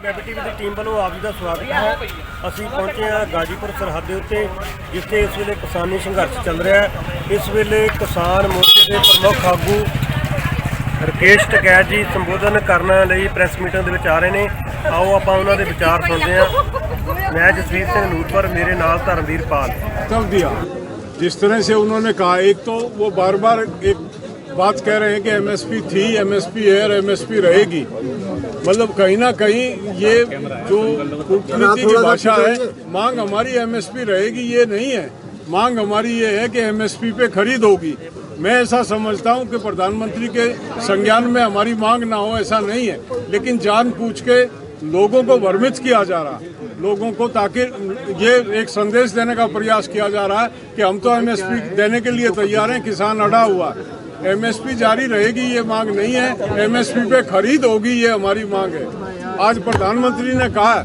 Web TV ਦੀ team ਵੱਲੋਂ ਆਪ ਜੀ ਦਾ ਸਵਾਗਤ ਹੈ। ਅਸੀਂ ਪਹੁੰਚੇ ਹਾਂ ਗਾਜੀਪੁਰ ਸਰਹੱਦ ਦੇ ਉੱਤੇ, ਜਿੱਥੇ ਇਸ ਵੇਲੇ ਕਿਸਾਨੀ ਸੰਘਰਸ਼ ਚੱਲ ਰਿਹਾ ਹੈ। ਇਸ ਵੇਲੇ ਕਿਸਾਨ ਮੋਰਚੇ ਦੇ ਪ੍ਰਮੁੱਖ ਆਗੂ ਰਕੇਸ਼ ਟਕੈਤ ਜੀ ਸੰਬੋਧਨ ਕਰਨ ਲਈ ਪ੍ਰੈਸ ਮੀਟਿੰਗ ਦੇ ਵਿੱਚ ਆ ਰਹੇ ਨੇ। आओ आप उन्होंने विचार सुनते हैं। मैं जसवीर सिंह नूटवर, मेरे नाल धर्मवीर पाल। तब दिया जिस तरह से उन्होंने कहा, एक तो वो बार बार एक बात कह रहे हैं कि एमएसपी थी, एमएसपी है और एमएसपी रहेगी। मतलब कहीं ना कहीं ये जो कूटनीति की भाषा है, मांग हमारी एमएसपी रहेगी ये नहीं है। मांग हमारी ये है कि एमएसपी पे खरीद होगी। मैं ऐसा समझता हूं कि प्रधानमंत्री के संज्ञान में हमारी मांग ना हो, ऐसा नहीं है, लेकिन जानबूझ के लोगों को भ्रमित किया जा रहा है, लोगों को, ताकि ये एक संदेश देने का प्रयास किया जा रहा है कि हम तो एमएसपी देने के लिए तैयार हैं, किसान अड़ा हुआ है। एमएसपी जारी रहेगी ये मांग नहीं है, एमएसपी पे खरीद होगी ये हमारी मांग है। आज प्रधानमंत्री ने कहा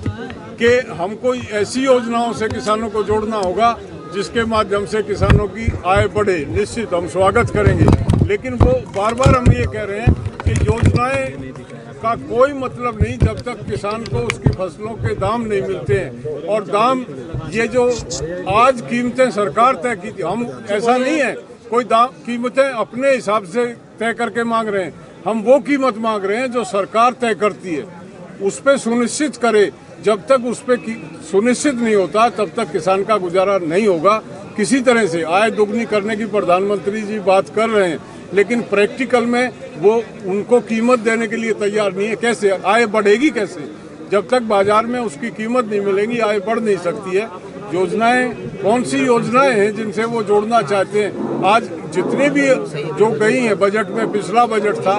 कि हमको ऐसी योजनाओं से किसानों को जोड़ना होगा जिसके माध्यम से किसानों की आय बढ़े। निश्चित हम स्वागत करेंगे, लेकिन वो बार बार हम ये कह रहे हैं कि योजनाएं का कोई मतलब नहीं जब तक किसान को उसकी फसलों के दाम नहीं मिलते हैं। और दाम, ये जो आज कीमतें सरकार तय की थी, हम ऐसा नहीं है कोई दाम कीमतें अपने हिसाब से तय करके मांग रहे हैं, हम वो कीमत मांग रहे हैं जो सरकार तय करती है, उस पर सुनिश्चित करे। जब तक उस पर सुनिश्चित नहीं होता तब तक किसान का गुजारा नहीं होगा। किसी तरह से आय दोगुनी करने की प्रधानमंत्री जी बात कर रहे हैं, लेकिन प्रैक्टिकल में वो उनको कीमत देने के लिए तैयार नहीं है। कैसे आय बढ़ेगी? कैसे? जब तक बाजार में उसकी कीमत नहीं मिलेगी आय बढ़ नहीं सकती है। योजनाएं, कौन सी योजनाएं हैं जिनसे वो जोड़ना चाहते हैं? आज जितनी भी जो गई हैं बजट में, पिछला बजट था,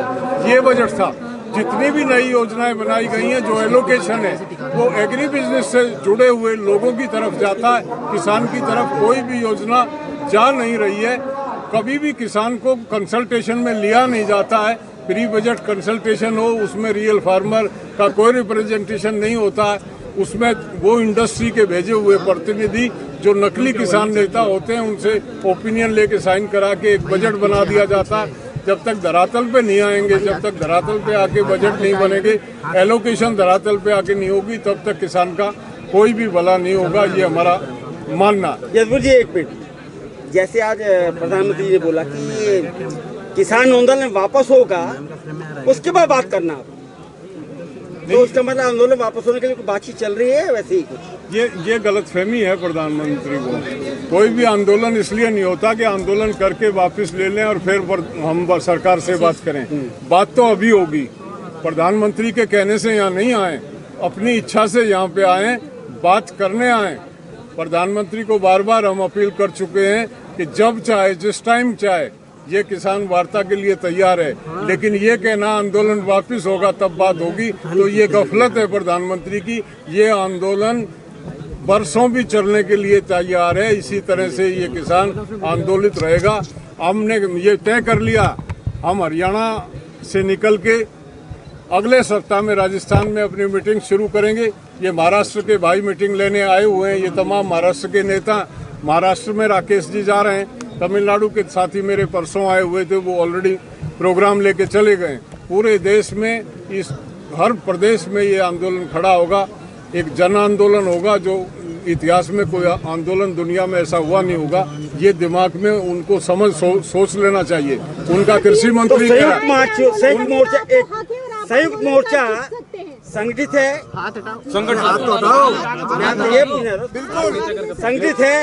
ये बजट था, जितनी भी नई योजनाएं बनाई गई हैं, जो एलोकेशन है वो एग्री बिजनेस से जुड़े हुए लोगों की तरफ जाता है, किसान की तरफ कोई भी योजना जा नहीं रही है। कभी भी किसान को कंसल्टेशन में लिया नहीं जाता है। प्री बजट कंसल्टेशन हो, उसमें रियल फार्मर का कोई रिप्रेजेंटेशन नहीं होता है। उसमें वो इंडस्ट्री के भेजे हुए प्रतिनिधि जो नकली किसान नेता होते हैं उनसे ओपिनियन लेके साइन करा के एक बजट बना दिया जाता है। जब तक धरातल पे नहीं आएंगे, जब तक धरातल पे आके बजट नहीं बनेंगे, एलोकेशन धरातल पे आके नहीं होगी, तब तक किसान का कोई भी भला नहीं होगा, ये हमारा मानना। जसवीर जी एक मिनट, जैसे आज प्रधानमंत्री ने बोला कि किसान आंदोलन वापस होगा, उसके बाद बात करना, तो उसका मतलब आंदोलन वापस होने के लिए बातचीत चल रही है वैसे ही कुछ? ये गलतफहमी है प्रधानमंत्री को। कोई भी आंदोलन इसलिए नहीं होता कि आंदोलन करके वापस ले लें और फिर हम सरकार से बात करें। बात तो अभी होगी। प्रधानमंत्री के कहने से यहाँ नहीं आए, अपनी इच्छा से यहाँ पे आए, बात करने आए। प्रधानमंत्री को बार बार हम अपील कर चुके हैं कि जब चाहे, जिस टाइम चाहे, ये किसान वार्ता के लिए तैयार है, लेकिन ये कहना आंदोलन वापस होगा तब बात होगी, तो ये गफलत है प्रधानमंत्री की। ये आंदोलन बरसों भी चलने के लिए तैयार है। इसी तरह से ये किसान आंदोलित रहेगा। हमने ये तय कर लिया, हम हरियाणा से निकल के अगले सप्ताह में राजस्थान में अपनी मीटिंग शुरू करेंगे। ये महाराष्ट्र के भाई मीटिंग लेने आए हुए हैं, ये तमाम महाराष्ट्र के नेता। महाराष्ट्र में राकेश जी जा रहे हैं, तमिलनाडु के साथी मेरे परसों आए हुए थे, वो ऑलरेडी प्रोग्राम लेके चले गए। पूरे देश में, इस हर प्रदेश में ये आंदोलन खड़ा होगा, एक जन आंदोलन होगा, जो इतिहास में कोई आंदोलन दुनिया में ऐसा हुआ नहीं होगा। ये दिमाग में उनको सोच लेना चाहिए। उनका कृषि मंत्री संयुक्त मोर्चा संगठित है, संगठित है।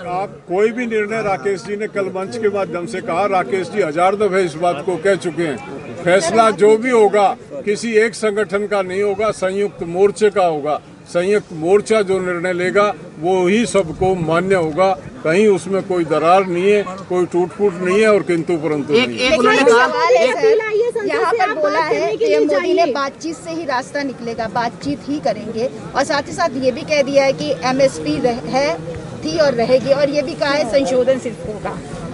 आप कोई भी निर्णय, राकेश जी ने कल मंच के माध्यम से कहा, राकेश जी 1000 दफे इस बात को कह चुके हैं, फैसला जो भी होगा किसी एक संगठन का नहीं होगा, संयुक्त मोर्चे का होगा। संयुक्त मोर्चा जो निर्णय लेगा वो ही सबको मान्य होगा। कहीं उसमें कोई दरार नहीं है, कोई टूट फूट नहीं है और किंतु परंतु नहीं है। यहाँ पर बोला है कि मोदी ने बातचीत से ही रास्ता निकलेगा, बातचीत ही करेंगे, और साथ ही साथ ये भी कह दिया है कि एमएसपी है, थी और रहेगी, और ये भी कहा है संशोधन सिर्फ होगा।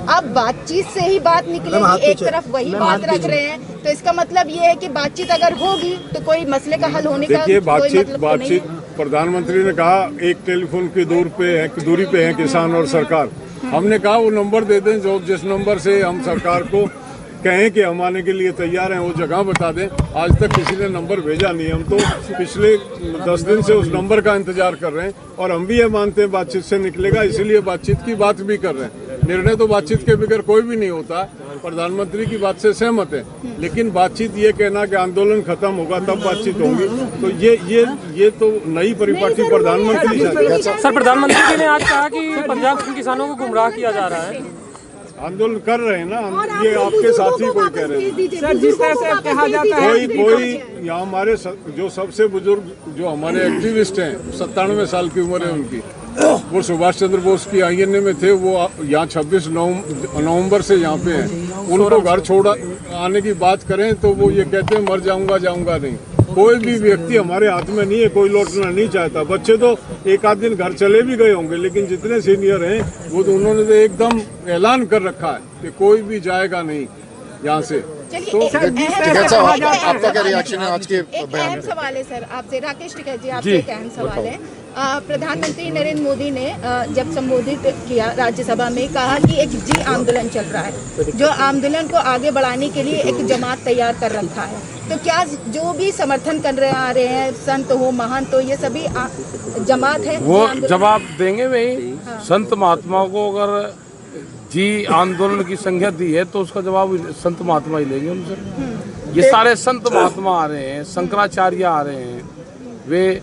अब बातचीत से ही बात निकलेगी, एक तरफ वही बात रख रहे हैं, तो इसका मतलब ये है कि बातचीत अगर होगी तो कोई मसले का हल होने का कोई मतलब बातचीत प्रधानमंत्री ने कहा एक टेलीफोन की दूरी पे है किसान और सरकार। हमने कहा वो नंबर दे दें जो जिस नंबर से हम सरकार को कहें कि हम आने के लिए तैयार हैं, वो जगह बता दें। आज तक किसी ने नंबर भेजा नहीं, हम तो पिछले 10 दिन से उस नंबर का इंतजार कर रहे हैं और हम भी ये मानते हैं बातचीत से निकलेगा, इसीलिए बातचीत की बात भी कर रहे हैं। निर्णय तो बातचीत के बगैर कोई भी नहीं होता। प्रधानमंत्री की बात से सहमत है, लेकिन बातचीत ये कहना कि आंदोलन खत्म होगा तब बातचीत होगी, तो ये तो नई परिपाटी प्रधानमंत्री सर, प्रधानमंत्री जी ने आज कहा कि पंजाब के किसानों को गुमराह किया जा रहा है। आंदोलन कर रहे हैं ना, ये आपके साथी कोई कह रहे हैं। सर, जिस तरह से कहा जाता है कोई यहाँ हमारे जो सबसे बुजुर्ग जो हमारे एक्टिविस्ट हैं, 97 साल की उम्र है उनकी, वो सुभाष चंद्र बोस की आईएनए में थे, वो यहाँ 26 नवंबर से यहाँ पे हैं। उनको घर छोड़ आने की बात करें तो वो ये कहते हैं मर जाऊंगा नहीं। कोई भी व्यक्ति हमारे हाथ में नहीं है, कोई लौटना नहीं चाहता। बच्चे तो एक आध दिन घर चले भी गए होंगे, लेकिन जितने सीनियर हैं वो तो उन्होंने तो एकदम ऐलान कर रखा है कि कोई भी जाएगा नहीं यहाँ से। तो आपका क्या रिएक्शन है आज के बयान अहम सवाल है सर आपसे, राकेश टिकैत जी, आपसे एक अहम सवाल है। प्रधानमंत्री नरेंद्र मोदी ने जब संबोधित किया राज्यसभा में, कहा कि एक जी आंदोलन चल रहा है, जो आंदोलन को आगे बढ़ाने के लिए एक जमात तैयार कर रखा है। तो क्या जो भी समर्थन कर रहे आ रहे हैं, संत हो महंत हो, ये सभी जमात है? वो जवाब देंगे वही। संत महात्माओं को अगर जी आंदोलन की संज्ञा दी है तो उसका जवाब संत महात्मा ही लेंगे उनसे। ये सारे संत महात्मा आ रहे हैं, शंकराचार्य आ रहे हैं, वे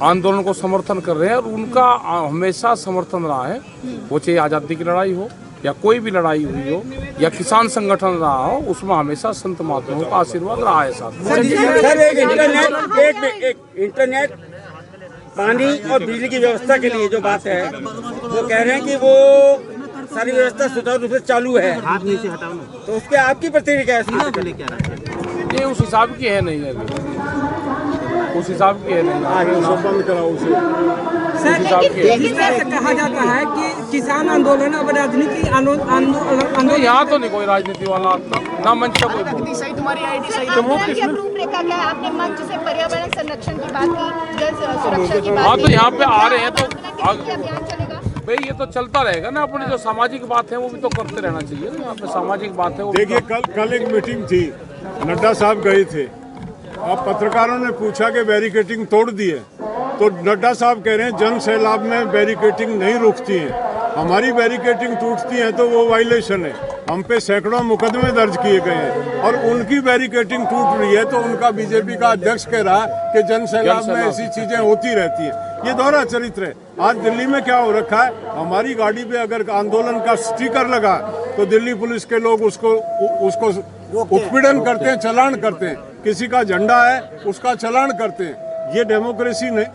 आंदोलन को समर्थन कर रहे हैं और उनका हमेशा समर्थन रहा है। वो चाहे आज़ादी की लड़ाई हो या कोई भी लड़ाई हुई हो या किसान संगठन रहा हो, उसमें हमेशा संत महात्माओं का आशीर्वाद रहा है साथ। सर, एक इंटरनेट पानी और बिजली की व्यवस्था के लिए जो बात है, वो कह रहे हैं कि वो सारी व्यवस्था सुचारू रूप से चालू है, हाथ नीचे हटाओ ना, तो उस पर आपकी प्रतिक्रिया है? ये उस हिसाब की है नहीं, अभी उस हिसाब की है नहीं, बंद कराओ उसे। लेकिन कहा जाता है कि किसान आंदोलन अब राजनीति आंदोलन, यहाँ तो नहीं कोई राजनीति वाला ना मंच का कोई। रूपरेखा क्या है? आपने मंच से पर्यावरण संरक्षण की बात की, जल सुरक्षा की बात हाँ, तो यहाँ पे आ रहे हैं तो अभियान चलेगा भाई, ये तो चलता रहेगा ना। अपनी जो सामाजिक बात है वो भी तो करते रहना चाहिए ना। यहाँ पे सामाजिक बात है वो। देखिए, कल एक मीटिंग थी, नड्डा साहब गए थे, अब पत्रकारों ने पूछा कि बैरिकेटिंग तोड़ दी है, तो नड्डा साहब कह रहे हैं जन सैलाब में बैरिकेटिंग नहीं रुकती है, हमारी बैरिकेटिंग टूटती है तो वो वायलेशन है। हम पे सैकड़ों मुकदमे दर्ज किए गए हैं और उनकी बैरिकेटिंग टूट रही है तो उनका बीजेपी का अध्यक्ष कह रहा है कि जन सैलाब में ऐसी चीजें होती रहती हैं। ये दोहरा चरित्र है। आज दिल्ली में क्या हो रखा है, हमारी गाड़ी पे अगर आंदोलन का स्टिकर लगा तो दिल्ली पुलिस के लोग उसको उत्पीड़न करते हैं, चलान करते हैं। किसी का झंडा है उसका चलान करते हैं। ये डेमोक्रेसी में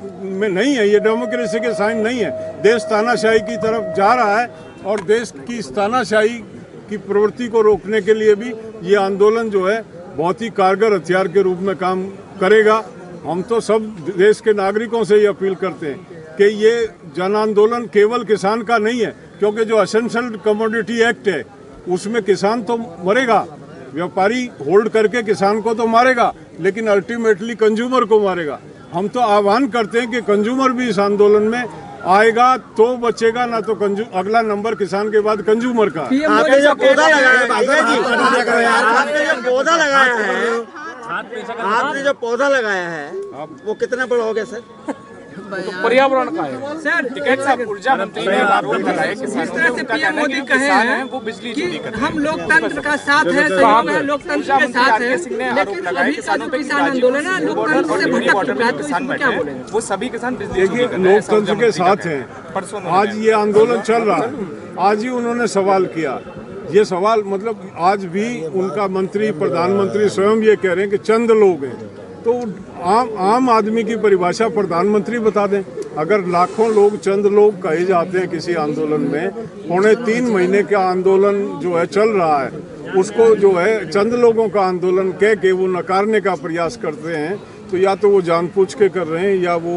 नहीं है, ये डेमोक्रेसी के साइन नहीं है। देश तानाशाही की तरफ जा रहा है और देश की तानाशाही की प्रवृत्ति को रोकने के लिए भी ये आंदोलन जो है बहुत ही कारगर हथियार के रूप में काम करेगा। हम तो सब देश के नागरिकों से ये अपील करते हैं कि ये जन आंदोलन केवल किसान का नहीं है, क्योंकि जो एसेंशियल कमोडिटी एक्ट है उसमें किसान तो मरेगा, व्यापारी होल्ड करके किसान को तो मारेगा, लेकिन अल्टीमेटली कंज्यूमर को मारेगा। हम तो आह्वान करते हैं कि कंज्यूमर भी इस आंदोलन में आएगा तो बचेगा, ना तो अगला नंबर किसान के बाद कंज्यूमर का। आपने जो पौधा लगाया है भैया जी, आपने जो पौधा लगाया है, आपने जो पौधा लगाया है वो कितना बड़ा हो गया सर? तो पर्यावरण का है सर। ऊर्जा मंत्री ने आरोप लगाया कि जिस तरह से पीएम मोदी कहे हैं वो बिजली चोरी करते हैं, हम लोकतंत्र का साथ है, सहयोग है, लोकतंत्र के साथ है, लेकिन अभी का जो किसान आंदोलन है लोकतंत्र से भटक चुका है, तो इसमें क्या बोलेंगे? वो सभी किसान बिजली चोरी कर रहे हैं, लोकतंत्र के साथ हैं। आज ये आंदोलन चल रहा है, आज ही उन्होंने सवाल किया। ये सवाल मतलब आज भी उनका मंत्री प्रधानमंत्री स्वयं ये कह रहे हैं कि चंद लोग हैं, तो आम आदमी की परिभाषा प्रधानमंत्री बता दें। अगर लाखों लोग चंद लोग कहे जाते हैं किसी आंदोलन में, 3.5 महीने का आंदोलन जो है चल रहा है, उसको जो है चंद लोगों का आंदोलन कह के वो नकारने का प्रयास करते हैं, तो या तो वो जानबूझ के कर रहे हैं या वो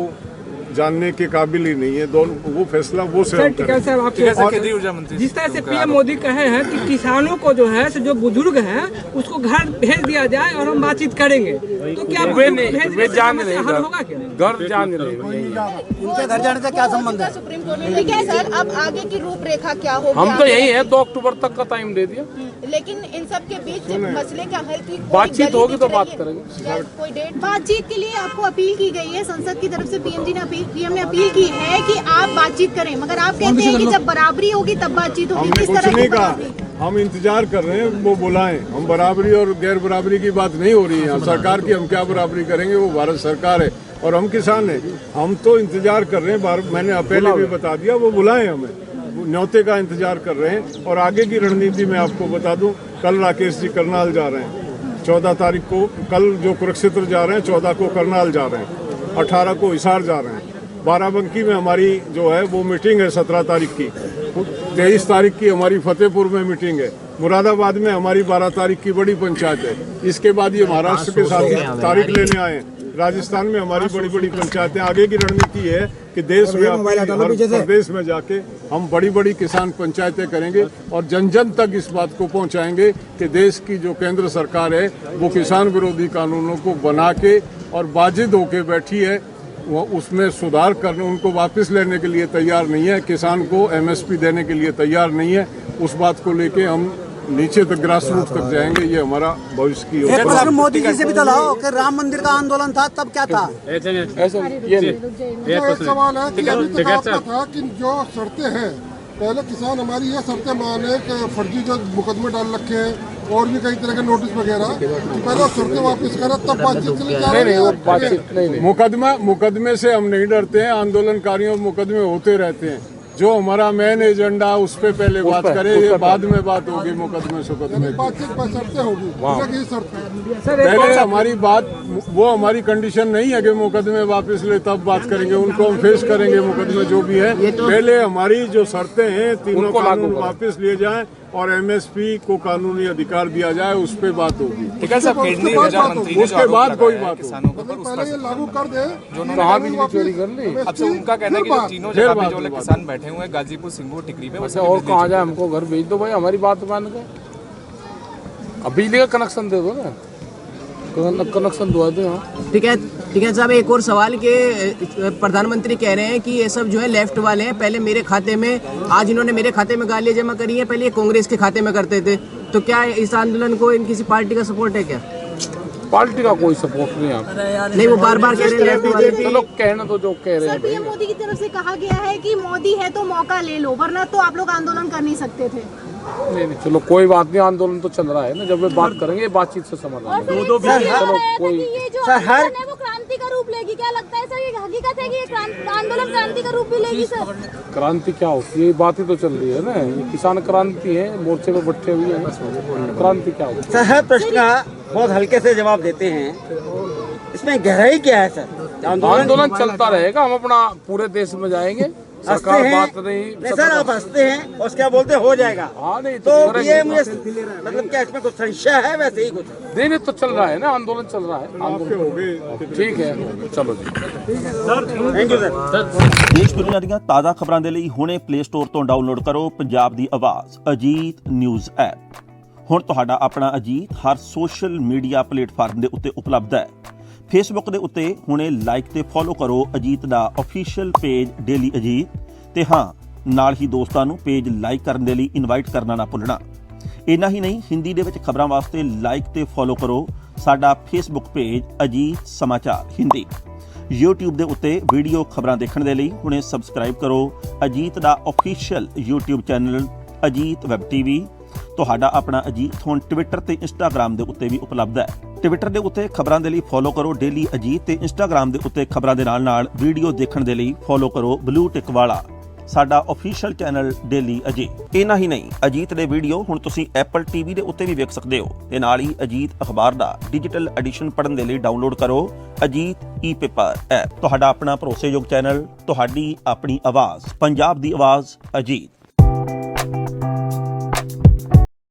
जानने के काबिल ही नहीं है। दोनों वो फैसला वो सर स्वयं टिकैत साहब करें। आपके जिस तरह से पीएम मोदी कहे हैं कि किसानों को जो है जो बुजुर्ग हैं उसको घर भेज दिया जाए और हम बातचीत करेंगे, तो क्या वे जान रहे हल होगा क्या? घर जान रहे उनके घर जाने से क्या संबंध है? सुप्रीम कोर्ट ने ठीक है सर, अब आगे की रूपरेखा क्या होगी? हम तो यही है 2 अक्टूबर तक का टाइम दे दिया। लेकिन इन सब के बीच मसले का हल की कोई बातचीत गली होगी तो दिख बात रही है? करेंगे। क्या कोई डेट? बातचीत के लिए आपको अपील की गई है, संसद की तरफ से पीएम ने अपील की है कि आप बातचीत करें, मगर आप कहते हैं कि जब बराबरी होगी तब बातचीत होगी। हमने किस कुछ तरह नहीं की कहा, बराबरी? हम इंतजार कर रहे हैं वो बुलाएं। हम बराबरी और गैर बराबरी की बात नहीं हो रही है सरकार की। हम क्या बराबरी करेंगे, वो भारत सरकार है और हम किसान हैं। हम तो इंतजार कर रहे हैं, मैंने पहले भी बता दिया, वो बुलाएं हमें, न्योते का इंतजार कर रहे हैं। और आगे की रणनीति मैं आपको बता दूं, कल राकेश जी करनाल जा रहे हैं, 14 तारीख को, कल जो कुरुक्षेत्र जा रहे हैं, 14 को करनाल जा रहे हैं, 18 को हिसार जा रहे हैं, बाराबंकी में हमारी जो है वो मीटिंग है 17 तारीख की, 23 तारीख की हमारी फतेहपुर में मीटिंग है, मुरादाबाद में हमारी 12 तारीख की बड़ी पंचायत है। इसके बाद ये महाराष्ट्र के साथ तारीख लेने आए, राजस्थान में हमारी बड़ी बड़ी पंचायतें। आगे की रणनीति है कि देश में हर प्रदेश में जाके हम बड़ी बड़ी किसान पंचायतें करेंगे और जन जन तक इस बात को पहुंचाएंगे कि देश की जो केंद्र सरकार है वो किसान विरोधी कानूनों को बना के और वाजिद होके बैठी है, वो उसमें सुधार करने, उनको वापस लेने के लिए तैयार नहीं है, किसान को एमएसपी देने के लिए तैयार नहीं है। उस बात को लेके हम नीचे तक, ग्रास रूट तक जाएंगे। ये हमारा भविष्य की एक प्रश्न मोदी जी से भी तो लाओ कि राम मंदिर का आंदोलन था तब क्या था? ऐसा ये एक सवाल है कि अभी तक आपका था कि जो शर्तें हैं, पहले किसान हमारी ये शर्तें माने कि फर्जी जो मुकदमे डाल रखे हैं और भी कई तरह के नोटिस वगैरह, कि पहले शर्तें वापस करें तब बातचीत चली जा रही है। बातचीत नहीं, मुकदमे से हम नहीं डरते हैं, आंदोलनकारियों मुकदमे होते रहते हैं। जो हमारा मेन एजेंडा उस पे पहले बात करें, ये बाद में बात होगी मुकदमे सुकदमे। बातचीत पर शर्तें होगी, ये शर्तें पहले हमारी बात, वो हमारी कंडीशन नहीं है कि मुकदमे वापस ले तब बात करेंगे, उनको हम फेस करेंगे मुकदमे जो भी है। पहले हमारी जो शर्तें हैं, तीनों कानून वापस लिए जाएं और एमएसपी को कानूनी अधिकार दिया जाए, उस पे बात होगी। ठीक है सर, केंद्रीय ऊर्जा मंत्री ने उसके बाद कोई बात किसानों के ऊपर पहले ये लागू कर दे जो कहाँ बिजली चोरी कर ली। अब से उनका कहना है कि जो तीनों जगह पे जो किसान बैठे हुए हैं, गाजीपुर, सिंगूर, टिकरी पे, अच्छा और कहाँ जाए, हमको घर भेज दो भाई, हमारी बात मान के। अब बिजली का कनेक्शन दे दो ना, कनेक्शन दो दो। ठीक है साहब, एक और सवाल के प्रधानमंत्री कह रहे हैं कि ये सब जो है लेफ्ट वाले हैं, पहले मेरे खाते में, आज इन्होंने मेरे खाते में गालियां जमा करी है, पहले ये कांग्रेस के खाते में करते थे। तो क्या इस आंदोलन को इन किसी पार्टी का सपोर्ट है क्या? पार्टी का कोई सपोर्ट नहीं है। नहीं, वो बार बार कह रहे हैं लेफ्ट वाले। चलो कहना तो जो कह रहे हैं। पीएम मोदी की तरफ से कहा गया है कि मोदी है तो मौका ले लो, वरना तो आप लोग आंदोलन कर नहीं सकते थे। नहीं, चलो कोई बात नहीं, आंदोलन तो चल रहा है ना, जब वे बात करेंगे बातचीत से समाधान। चलो कोई सर, वो क्रांति का रूप लेगी, क्या लगता है सर? ये हकीकत है कि ये आंदोलन क्रांति का रूप भी लेगी सर? क्रांति क्या होती है, बात ही तो चल रही है ना, ये किसान क्रांति है, मोर्चे पे बैठे हुए हैं, क्रांति क्या होती है? सर, हर प्रश्न का बहुत हल्के से जवाब देते हैं, इसमें गहराई क्या है सर? आंदोलन चलता रहेगा, हम अपना पूरे देश में जाएंगे, सरकार बात नहीं सर, आप हंसते हैं और उसके बोलते हो जाएगा। हाँ नहीं तो ये मुझे मतलब क्या इसमें कुछ संशय है? वैसे ही कुछ नहीं तो चल रहा है ना, आंदोलन चल रहा है। ठीक है, चलो जी, थैंक यू सर। देश दुनिया ਦੀਆਂ ਤਾਜ਼ਾ ਖਬਰਾਂ ਦੇ ਲਈ ਹੁਣੇ ਪਲੇ ਸਟੋਰ ਤੋਂ ਡਾਊਨਲੋਡ ਕਰੋ ਪੰਜਾਬ ਦੀ ਆਵਾਜ਼ ਅਜੀਤ ਨਿਊਜ਼ ਐਪ। ਹੁਣ ਤੁਹਾਡਾ ਆਪਣਾ ਅਜੀਤ ਹਰ ਸੋਸ਼ਲ ਮੀਡੀਆ ਪਲੇਟਫਾਰਮ ਦੇ ਉੱਤੇ ਉਪਲਬਧ ਹੈ। ਫੇਸਬੁੱਕ ਦੇ ਉੱਤੇ ਹੁਣੇ ਲਾਈਕ ਤੇ ਫੋਲੋ ਕਰੋ ਅਜੀਤ ਦਾ ਅਫੀਸ਼ੀਅਲ ਪੇਜ ਡੇਲੀ ਅਜੀਤ, ਤੇ ਹਾਂ ਨਾਲ ਹੀ ਦੋਸਤਾਂ ਨੂੰ ਪੇਜ ਲਾਈਕ ਕਰਨ ਦੇ ਲਈ ਇਨਵਾਈਟ ਕਰਨਾ ਨਾ ਭੁੱਲਣਾ। ਇੰਨਾ ਹੀ ਨਹੀਂ, ਹਿੰਦੀ ਦੇ ਵਿੱਚ ਖਬਰਾਂ ਵਾਸਤੇ ਲਾਈਕ ਤੇ ਫੋਲੋ ਕਰੋ ਸਾਡਾ ਫੇਸਬੁੱਕ ਪੇਜ ਅਜੀਤ ਸਮਾਚਾਰ ਹਿੰਦੀ। YouTube ਦੇ ਉੱਤੇ ਵੀਡੀਓ ਖਬਰਾਂ ਦੇਖਣ ਦੇ ਲਈ ਹੁਣੇ ਸਬਸਕ੍ਰਾਈਬ ਕਰੋ ਅਜੀਤ ਦਾ official YouTube channel Ajit web TV. ਤੁਹਾਡਾ ਆਪਣਾ ਅਜੀਤ ਹੁਣ ਟਵਿੱਟਰ ਤੇ ਇੰਸਟਾਗ੍ਰਾਮ ਦੇ ਉੱਤੇ ਵੀ ਉਪਲਬਧ ਹੈ। ਟਵਿੱਟਰ ਦੇ ਉੱਤੇ ਖਬਰਾਂ ਦੇ ਲਈ ਫੋਲੋ ਕਰੋ ਡੇਲੀ ਅਜੀਤ, ਤੇ ਇੰਸਟਾਗ੍ਰਾਮ ਦੇ ਉੱਤੇ ਖਬਰਾਂ ਦੇ ਨਾਲ ਵੀਡੀਓ ਦੇਖਣ ਦੇ ਲਈ ਫੋਲੋ ਕਰੋ ਬਲੂ ਟਿਕ ਵਾਲਾ ਸਾਡਾ ਅਫੀਸ਼ੀਅਲ ਚੈਨਲ ਡੇਲੀ ਅਜੀਤ। ਇੰਨਾ ਹੀ ਨਹੀਂ, ਅਜੀਤ ਦੇ ਵੀਡੀਓ ਹੁਣ ਤੁਸੀਂ ਐਪਲ TV ਦੇ ਉੱਤੇ ਵੀ ਵੇਖ ਸਕਦੇ ਹੋ, ਤੇ ਨਾਲ ਹੀ ਅਜੀਤ ਅਖਬਾਰ ਦਾ ਡਿਜੀਟਲ ਐਡੀਸ਼ਨ ਪੜ੍ਹਨ ਦੇ ਲਈ ਡਾਊਨਲੋਡ ਕਰੋ ਅਜੀਤ ਈ-ਪੇਪਰ ਐਪ। ਤੁਹਾਡਾ ਆਪਣਾ ਭਰੋਸੇਯੋਗ ਚੈਨਲ, ਤੁਹਾਡੀ ਆਪਣੀ ਆਵਾਜ਼, ਪੰਜਾਬ ਦੀ ਆਵਾਜ਼ ਅਜੀਤ।